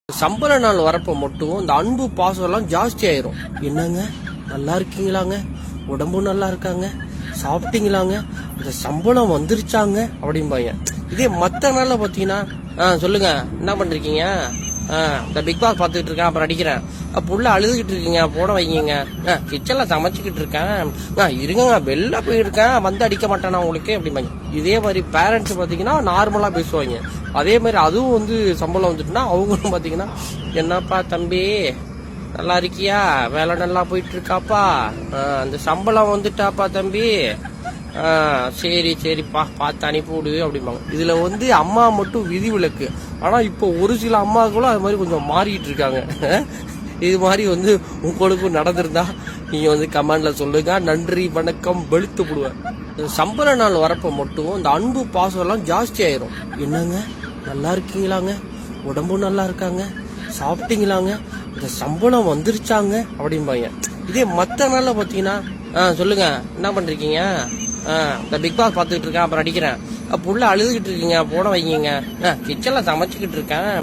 சம்பள நாள் வரப்ப மட்டும் இந்த அன்பு பாசம் எல்லாம் ஜாஸ்தி ஆயிரும். என்னங்க நல்லா இருக்கீங்களாங்க, உடம்பு நல்லா இருக்காங்க, சாப்பிட்டீங்களாங்க, இந்த சம்பளம் வந்துருச்சாங்க அப்படிம்பாங்க. இதே மத்த நாள்ல பாத்தீங்கன்னா சொல்லுங்க என்ன பண்றீங்க, இந்த பிக் பாஸ் பாத்துக்கிட்டு இருக்கேன், அப்புறம் அடிக்கிறேன், புள்ள அழுதுகிட்டு இருக்கீங்க, போன வைங்க, கிச்சன்ல சமைச்சுக்கிட்டு இருக்கேன், இருங்க வெளில போயிருக்கேன், வந்து அடிக்க மாட்டேனா உங்களுக்கு அப்படிம்பாங்க. இதே மாதிரி பேரண்ட்ஸ் பாத்தீங்கன்னா நார்மலா பேசுவாங்க. அதே மாதிரி அதுவும் வந்து சம்பளம் வந்துட்டுனா அவங்களும் பாத்தீங்கன்னா, என்னப்பா தம்பி நல்லா இருக்கியா, வேலை நல்லா போயிட்டு இருக்காப்பா, அந்த சம்பளம் வந்துட்டாப்பா தம்பி, சரி சரிப்பா பார்த்து அனுப்பிவிடு அப்படிம்பாங்க. இதுல வந்து அம்மா மட்டும் விதி விலக்கு. ஆனா இப்போ ஒரு சில அம்மாக்களும் அது மாதிரி கொஞ்சம் மாறிட்டு இருக்காங்க. இது மாதிரி வந்து உங்களுக்கும் நடந்திருந்தா நீங்க வந்து கமெண்ட்ல சொல்லுங்க. நன்றி, வணக்கம், வெளுத்து போடுவேன். சம்பள நாள் வரப்ப மட்டும் இந்த அன்பு பாசம் எல்லாம் ஜாஸ்தி ஆயிரும். என்னங்க நல்லா இருக்கீங்களாங்க, உடம்பு நல்லா இருக்காங்க, சாப்பிட்டீங்களாங்க, இந்த சம்பளம் வந்துருச்சாங்க அப்படிம்பாங்க. இதே மத்த நாள்ல பாத்தீங்கன்னா சொல்லுங்க என்ன பண்றீங்க, இந்த பிக் பாஸ் பாத்துக்கிட்டு இருக்கேன், அப்புறம் அடிக்கிறேன், புள்ள அழுதுகிட்டு இருக்கீங்க, போன வைங்க, கிச்சன்ல சமைச்சுக்கிட்டு இருக்கேன்,